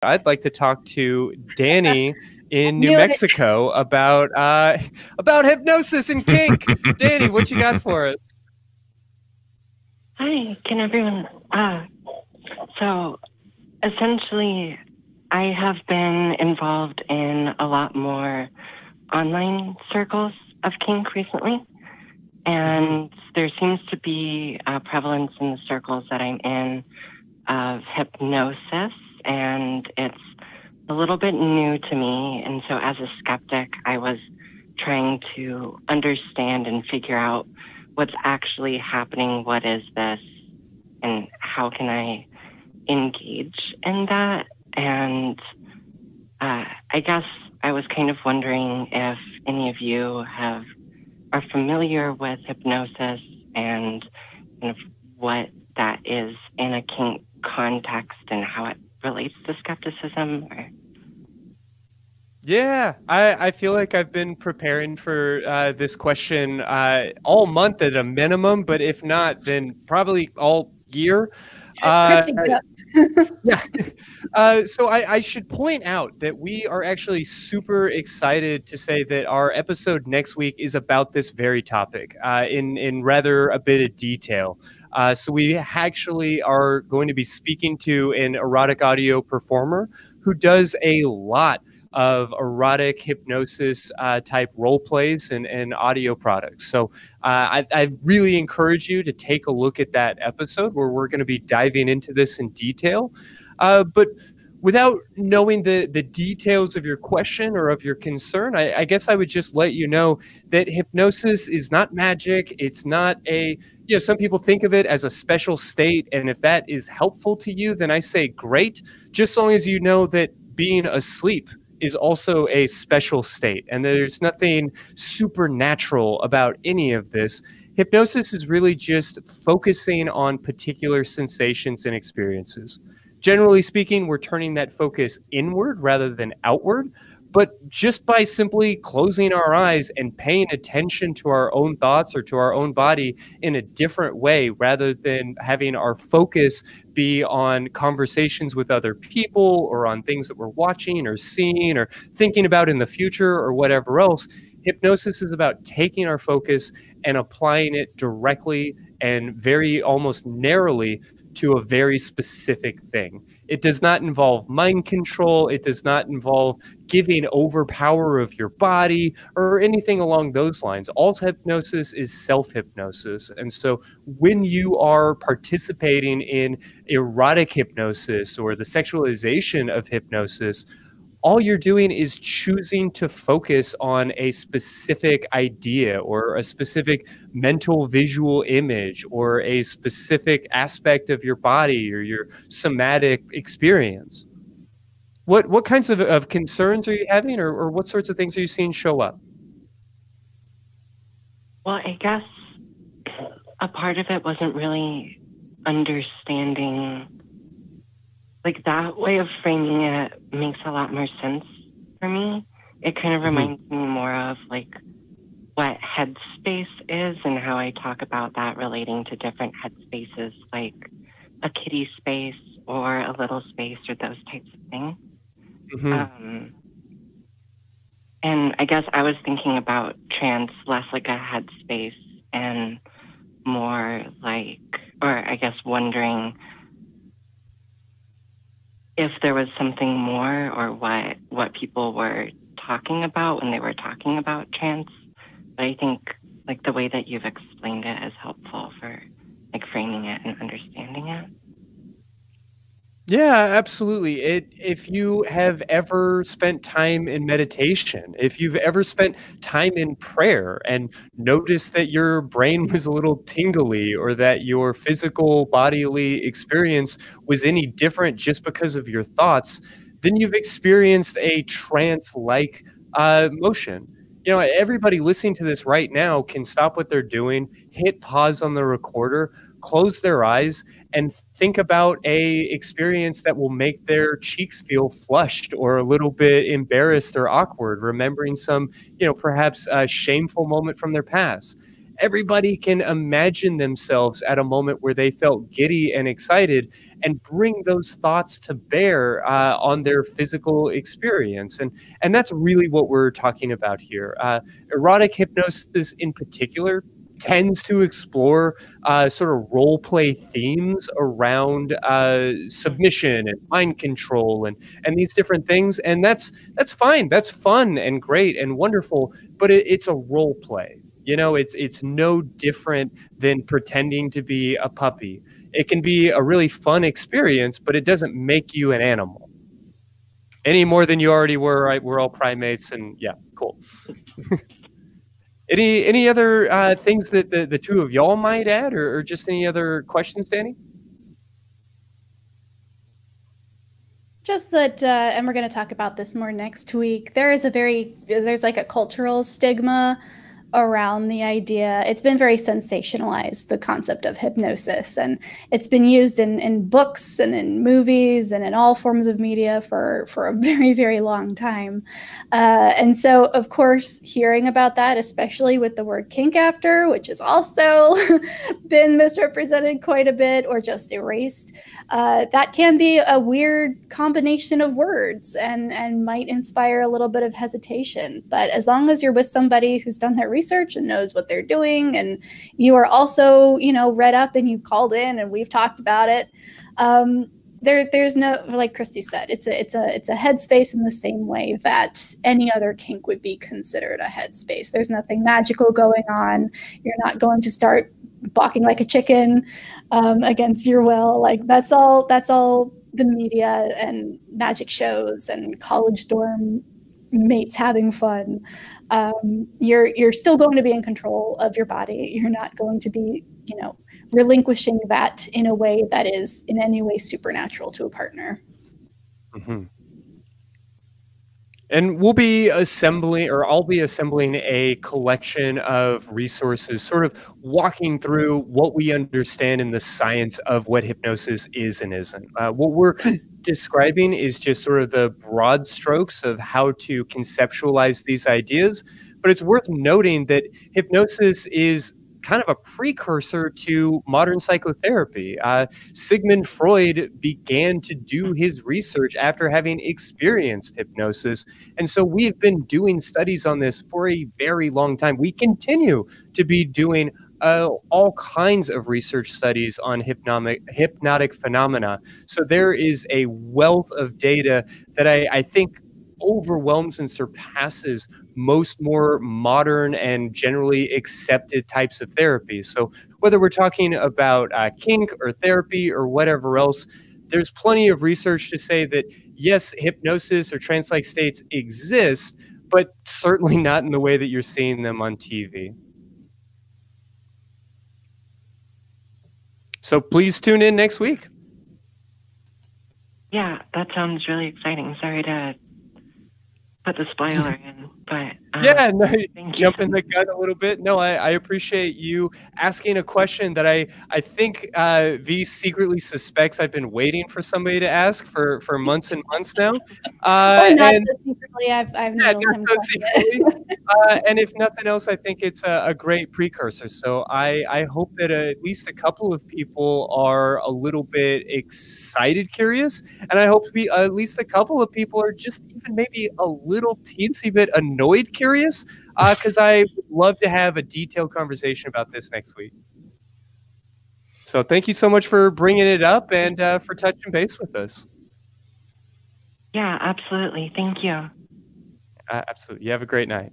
I'd like to talk to Dani in New Mexico about hypnosis and kink. Dani, what you got for us? Hi, can everyone? So essentially, I have been involved in a lot more online circles of kink recently, and there seems to be a prevalence in the circles that I'm in of hypnosis, and it's a little bit new to me. And so as a skeptic, I was trying to understand and figure out what's actually happening, what is this, and how can I engage in that. And I guess I was kind of wondering if any of you are familiar with hypnosis and kind of what that is in a kink context and how it relates to skepticism. Yeah, I feel like I've been preparing for this question all month at a minimum, but if not, then probably all year. Yeah. So I should point out that we are actually super excited to say that our episode next week is about this very topic in rather a bit of detail. So we actually are going to be speaking to an erotic audio performer who does a lot of erotic hypnosis type role plays and audio products. So I really encourage you to take a look at that episode where we're going to be diving into this in detail. But without knowing the details of your question or of your concern, I guess I would just let you know that hypnosis is not magic. It's not some people think of it as a special state. And if that is helpful to you, then I say great, just as long as you know that being asleep is also a special state, and there's nothing supernatural about any of this. Hypnosis is really just focusing on particular sensations and experiences. Generally speaking, we're turning that focus inward rather than outward, but just by simply closing our eyes and paying attention to our own thoughts or to our own body in a different way, rather than having our focus be on conversations with other people or on things that we're watching or seeing or thinking about in the future or whatever else. Hypnosis is about taking our focus and applying it directly and very almost narrowly to a very specific thing. It does not involve mind control. It does not involve giving over power of your body or anything along those lines. All hypnosis is self-hypnosis. And so when you are participating in erotic hypnosis or the sexualization of hypnosis, all you're doing is choosing to focus on a specific idea or a specific mental visual image or a specific aspect of your body or your somatic experience. What kinds of concerns are you having, or what sorts of things are you seeing show up? Well, I guess a part of it wasn't really understanding. Like, that way of framing it makes a lot more sense for me. It kind of reminds me more of like what headspace is and how I talk about that relating to different headspaces, like a kitty space or a little space or those types of things. And I guess I was thinking about trance less like a headspace and more like, or I guess wondering if there was something more or what people were talking about when they were talking about trance. But I think like the way that you've explained it is helpful for like framing it and understanding it. Yeah, absolutely. If you have ever spent time in meditation, if you've ever spent time in prayer and noticed that your brain was a little tingly or that your physical bodily experience was any different just because of your thoughts, then you've experienced a trance-like motion. You know, everybody listening to this right now can stop what they're doing, hit pause on the recorder, close their eyes, and think about a experience that will make their cheeks feel flushed or a little bit embarrassed or awkward, remembering some, perhaps a shameful moment from their past. everybody can imagine themselves at a moment where they felt giddy and excited and bring those thoughts to bear on their physical experience. And that's really what we're talking about here. Erotic hypnosis in particular tends to explore sort of role play themes around submission and mind control and these different things. And that's fine. That's fun and great and wonderful, but it's a role play. You know, it's no different than pretending to be a puppy. It can be a really fun experience, but it doesn't make you an animal any more than you already were. Right? We're all primates, and yeah, cool. Any other things that the two of y'all might add, or just any other questions, Dani? Just that, and we're going to talk about this more next week. There's like a cultural stigma around the idea. It's been very sensationalized, the concept of hypnosis, and it's been used in books and in movies and in all forms of media for a very, very long time. And so, of course, hearing about that, especially with the word kink after, which has also been misrepresented quite a bit or just erased, that can be a weird combination of words and might inspire a little bit of hesitation. But as long as you're with somebody who's done their research and knows what they're doing, and you are also, you know, read up and you've called in and we've talked about it, there's no, like Christy said, it's a headspace in the same way that any other kink would be considered a headspace. There's nothing magical going on. You're not going to start balking like a chicken against your will. Like that's all the media and magic shows and college dorm mates having fun. You're still going to be in control of your body. You're not going to be, you know, relinquishing that in a way that is in any way supernatural to a partner. Mm-hmm. And we'll be assembling, or I'll be assembling a collection of resources, sort of walking through what we understand in the science of what hypnosis is and isn't. What we're describing is just sort of the broad strokes of how to conceptualize these ideas. But it's worth noting that hypnosis is kind of a precursor to modern psychotherapy. Sigmund Freud began to do his research after having experienced hypnosis. And so we've been doing studies on this for a very long time. We continue to be doing all kinds of research studies on hypnotic phenomena. So there is a wealth of data that I think overwhelms and surpasses most more modern and generally accepted types of therapies. So whether we're talking about kink or therapy or whatever else, there's plenty of research to say that yes, hypnosis or trance-like states exist, but certainly not in the way that you're seeing them on TV. So please tune in next week. Yeah, that sounds really exciting. Sorry to put the spoiler in, but yeah, no, jumping the gun a little bit. No, I appreciate you asking a question that I think V secretly suspects I've been waiting for somebody to ask for months and months now. Or not so secretly, I've known him. And if nothing else, I think it's a great precursor. So I hope that at least a couple of people are a little bit excited, curious, and I hope at least a couple of people are just even maybe a little teensy bit annoyed curious, because I would love to have a detailed conversation about this next week. So thank you so much for bringing it up and for touching base with us. Yeah, absolutely. Thank you. Absolutely. You have a great night.